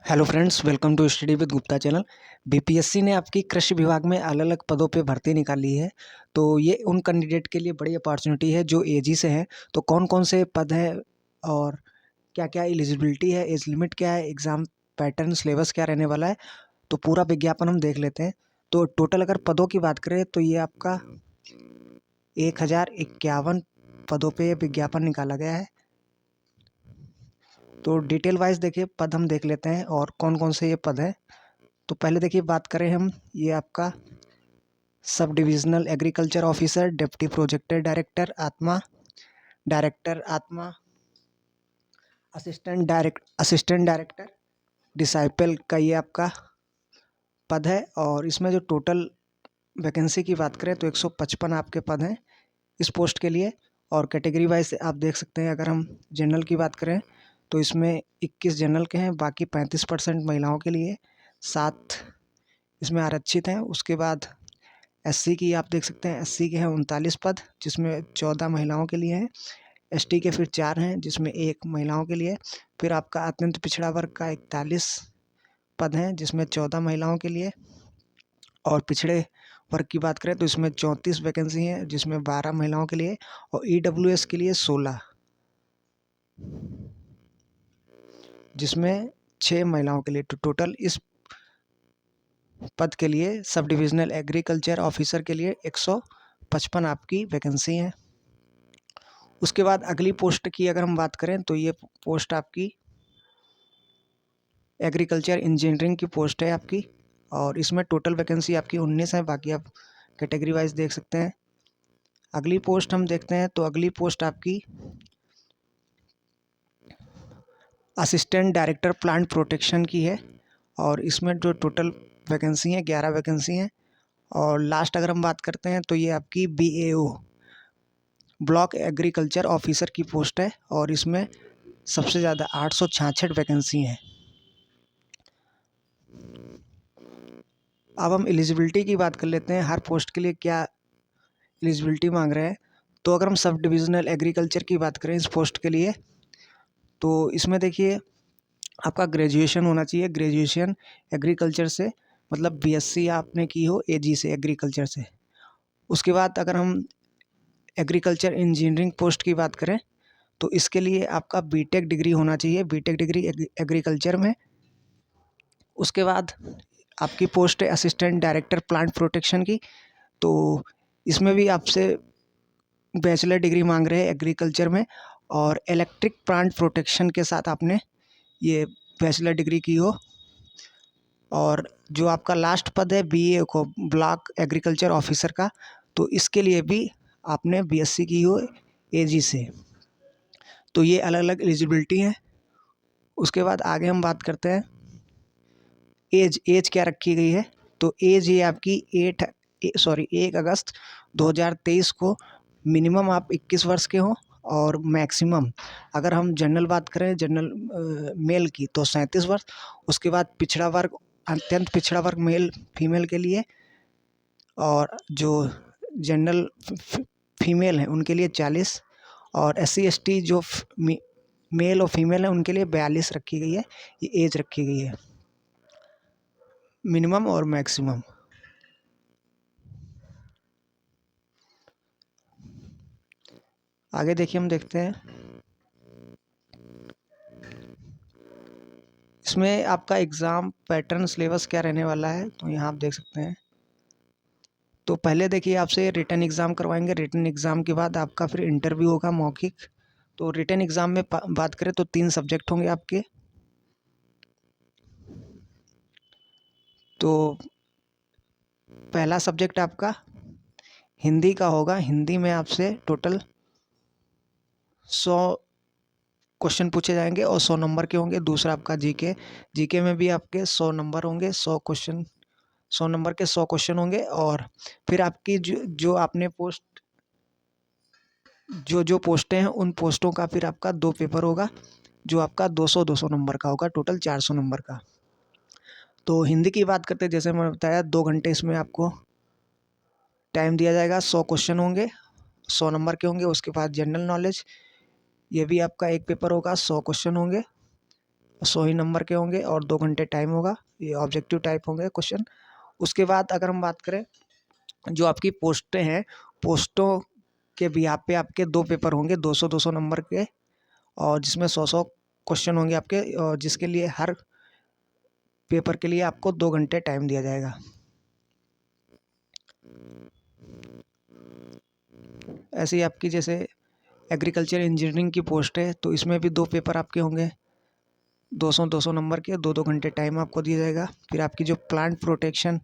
Hello friends, welcome to study with Gupta channel. BPSC ने आपकी कृषि विभाग में अलग अलग पदों पे भर्ती निकाली है। तो ये उन कैंडिडेट के लिए बड़ी अपॉर्चुनिटी है जो एजी से हैं। तो कौन कौन से पद है और क्या क्या एलिजिबिलिटी है, एज लिमिट क्या है, एग्ज़ाम पैटर्न, सिलेबस क्या रहने वाला है, तो पूरा विज्ञापन हम देख लेते हैं। तो टोटल अगर पदों की बात करें तो ये आपका 1051 पदों पे ये विज्ञापन निकाला गया है। तो डिटेल वाइज देखिए पद हम देख लेते हैं और कौन कौन से ये पद हैं। तो पहले देखिए बात करें हम, ये आपका sub divisional agriculture officer, deputy project director आत्मा, डायरेक्टर आत्मा, असिस्टेंट डायरेक्टर डिसाइपल का ये आपका पद है। और इसमें जो टोटल वैकेंसी की बात करें तो 155 आपके पद हैं इस पोस्ट के लिए। और कैटेगरी वाइज आप देख सकते हैं, अगर हम जनरल की बात करें तो इसमें 21 जनरल के हैं, बाकी 35% महिलाओं के लिए, 7 इसमें आरक्षित हैं। उसके बाद एससी की आप देख सकते हैं, एससी के हैं 39 पद जिसमें 14 महिलाओं के लिए हैं। एसटी के फिर 4 हैं जिसमें 1 महिलाओं के लिए। फिर आपका अत्यंत पिछड़ा वर्ग का 41 पद हैं जिसमें 14 महिलाओं के लिए। और पिछड़े वर्ग की बात करें तो इसमें 34 वैकेंसी हैं जिसमें 12 महिलाओं के लिए और ईडब्ल्यूएस के लिए 16 जिसमें 6 महिलाओं के लिए। तो टोटल इस पद के लिए सब डिविजनल एग्रीकल्चर ऑफिसर के लिए 155 आपकी वैकेंसी है। उसके बाद अगली पोस्ट की अगर हम बात करें तो ये पोस्ट आपकी एग्रीकल्चर इंजीनियरिंग की पोस्ट है आपकी। और इसमें टोटल वैकेंसी आपकी 19 है, बाकी आप कैटेगरी वाइज देख सकते हैं। अगली पोस्ट हम देखते हैं तो अगली पोस्ट आपकी असिस्टेंट डायरेक्टर प्लांट प्रोटेक्शन की है। और इसमें जो टोटल वैकेंसी हैं 11 वैकेंसी हैं। और लास्ट अगर हम बात करते हैं तो ये आपकी बीएओ ब्लॉक एग्रीकल्चर ऑफिसर की पोस्ट है और इसमें सबसे ज़्यादा 866 वैकेंसी हैं। अब हम एलिजिबिलिटी की बात कर लेते हैं, हर पोस्ट के लिए क्या एलिजिबिलिटी मांग रहे हैं। तो अगर हम सब डिविजनल एग्रीकल्चर की बात करें इस पोस्ट के लिए तो इसमें देखिए आपका ग्रेजुएशन होना चाहिए, ग्रेजुएशन एग्रीकल्चर से, मतलब बीएससी आपने की हो एजी से, एग्रीकल्चर से। उसके बाद अगर हम एग्रीकल्चर इंजीनियरिंग पोस्ट की बात करें तो इसके लिए आपका बीटेक डिग्री होना चाहिए, बीटेक डिग्री एग्रीकल्चर में। उसके बाद आपकी पोस्ट है असिस्टेंट डायरेक्टर प्लांट प्रोटेक्शन की। तो इसमें भी आपसे बैचलर डिग्री मांग रहे हैं एग्रीकल्चर में और इलेक्ट्रिक प्लांट प्रोटेक्शन के साथ आपने ये बैचलर डिग्री की हो। और जो आपका लास्ट पद है बीए को ब्लॉक एग्रीकल्चर ऑफिसर का, तो इसके लिए भी आपने बीएससी की हो एजी से। तो ये अलग अलग एलिजिबिलिटी हैं। उसके बाद आगे हम बात करते हैं एज क्या रखी गई है। तो एज ये आपकी 1 अगस्त 2023 को मिनिमम आप 21 वर्ष के हों और मैक्सिमम अगर हम जनरल बात करें, जनरल मेल की, तो 37 वर्ष। उसके बाद पिछड़ा वर्ग, अत्यंत पिछड़ा वर्ग मेल फीमेल के लिए, और जो जनरल फीमेल हैं उनके लिए 40, और SC ST जो मेल और फीमेल है उनके लिए 42 रखी गई है। ये एज रखी गई है मिनिमम और मैक्सिमम। आगे देखिए हम देखते हैं इसमें आपका एग्ज़ाम पैटर्न सिलेबस क्या रहने वाला है। तो यहाँ आप देख सकते हैं। तो पहले देखिए आपसे रिटन एग्ज़ाम करवाएंगे, रिटन एग्ज़ाम के बाद आपका फिर इंटरव्यू होगा मौखिक। तो रिटन एग्ज़ाम में बात करें तो 3 सब्जेक्ट होंगे आपके। तो पहला सब्जेक्ट आपका हिंदी का होगा। हिंदी में आपसे टोटल 100 क्वेश्चन पूछे जाएंगे और 100 नंबर के होंगे। दूसरा आपका जीके, जीके में भी आपके 100 नंबर होंगे, 100 नंबर के 100 क्वेश्चन होंगे। और फिर आपकी जो आपने पोस्ट जो पोस्टें हैं उन पोस्टों का फिर आपका 2 पेपर होगा जो आपका 200 नंबर का होगा, टोटल 400 नंबर का। तो हिंदी की बात करते हैं, जैसे मैंने बताया 2 घंटे इसमें आपको टाइम दिया जाएगा। 100 क्वेश्चन होंगे, 100 नंबर के होंगे। उसके बाद जनरल नॉलेज, ये भी आपका एक पेपर होगा, 100 क्वेश्चन होंगे। 100 ही नंबर के होंगे और 2 घंटे टाइम होगा। ये ऑब्जेक्टिव टाइप होंगे क्वेश्चन। उसके बाद अगर हम बात करें जो आपकी पोस्टें हैं, पोस्टों के बिहाफ पे आपके 2 पेपर होंगे 200-200 नंबर के, और जिसमें 100-100 क्वेश्चन होंगे आपके, और जिसके लिए हर पेपर के लिए आपको 2 घंटे टाइम दिया जाएगा। ऐसे ही आपकी जैसे एग्रीकल्चर इंजीनियरिंग की पोस्ट है तो इसमें भी 2 पेपर आपके होंगे 200-200 नंबर के, 2-2 घंटे टाइम आपको दिया जाएगा। फिर आपकी जो प्लांट प्रोटेक्शन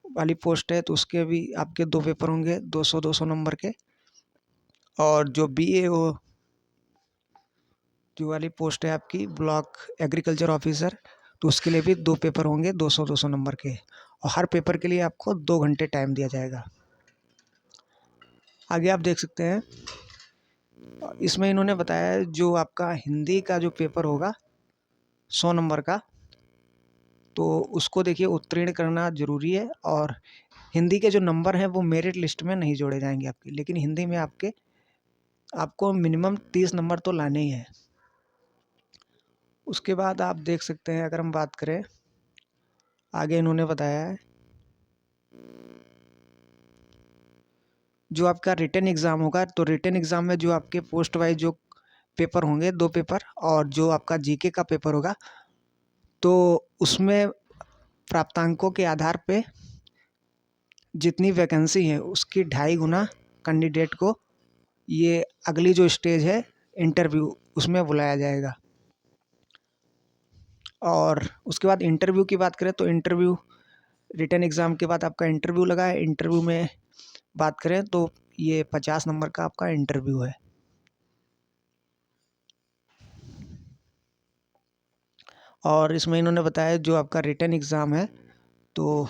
वाली पोस्ट है तो उसके भी आपके 2 पेपर होंगे 200-200 नंबर के। और जो BAO जो वाली पोस्ट है आपकी ब्लॉक एग्रीकल्चर ऑफिसर, तो उसके लिए भी 2 पेपर होंगे 200-200 नंबर के, और हर पेपर के लिए आपको 2 घंटे टाइम दिया जाएगा। आगे आप देख सकते हैं इसमें इन्होंने बताया है जो आपका हिंदी का जो पेपर होगा 100 नंबर का, तो उसको देखिए उत्तीर्ण करना ज़रूरी है। और हिंदी के जो नंबर हैं वो मेरिट लिस्ट में नहीं जोड़े जाएंगे आपके, लेकिन हिंदी में आपको मिनिमम 30 नंबर तो लाने ही हैं। उसके बाद आप देख सकते हैं अगर हम बात करें आगे इन्होंने बताया है जो आपका रिटन एग्ज़ाम होगा, तो रिटन एग्ज़ाम में जो आपके पोस्ट वाइज जो पेपर होंगे 2 पेपर, और जो आपका जीके का पेपर होगा, तो उसमें प्राप्तांकों के आधार पे जितनी वैकेंसी है उसकी 2.5 गुना कैंडिडेट को ये अगली जो स्टेज है इंटरव्यू, उसमें बुलाया जाएगा। और उसके बाद इंटरव्यू की बात करें तो इंटरव्यू रिटन एग्ज़ाम के बाद आपका इंटरव्यू लगा है। इंटरव्यू में बात करें तो ये 50 नंबर का आपका इंटरव्यू है। और इसमें इन्होंने बताया जो आपका रिटन एग्ज़ाम है तो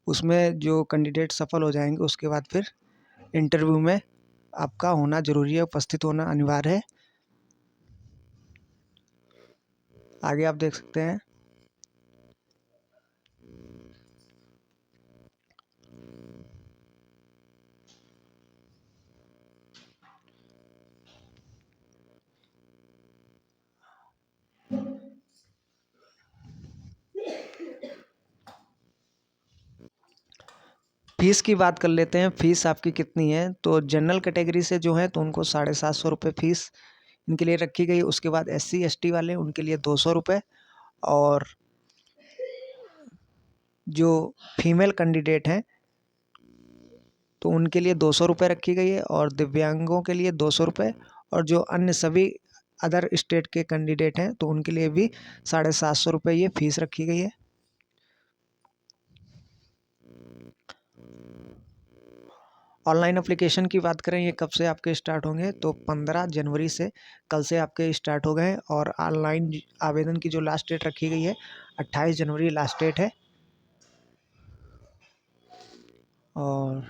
उसमें जो कैंडिडेट सफल हो जाएंगे उसके बाद फिर इंटरव्यू में आपका होना ज़रूरी है, उपस्थित होना अनिवार्य है। आगे आप देख सकते हैं फ़ीस की बात कर लेते हैं। फ़ीस आपकी कितनी है, तो जनरल कैटेगरी से जो है तो उनको 750 रुपये फ़ीस इनके लिए रखी गई है। उसके बाद SC ST वाले उनके लिए 200 रुपये, और जो फीमेल कैंडिडेट हैं तो उनके लिए 200 रुपये रखी गई है, और दिव्यांगों के लिए 200 रुपये, और जो अन्य सभी अदर स्टेट के कैंडिडेट हैं तो उनके लिए भी 750 रुपये ये फ़ीस रखी गई है। ऑनलाइन एप्लीकेशन की बात करें ये कब से आपके स्टार्ट होंगे, तो 15 जनवरी से कल से आपके स्टार्ट हो गए हैं। और ऑनलाइन आवेदन की जो लास्ट डेट रखी गई है 28 जनवरी लास्ट डेट है। और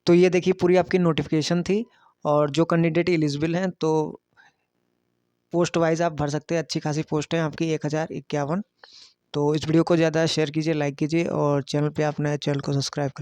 तो ये देखिए पूरी आपकी नोटिफिकेशन थी, और जो कैंडिडेट एलिजिबल हैं तो पोस्ट वाइज आप भर सकते हैं। अच्छी खासी पोस्ट है आपकी 1051। तो इस वीडियो को ज़्यादा शेयर कीजिए, लाइक कीजिए, और चैनल पे आप नए चैनल को सब्सक्राइब कर लीजिए।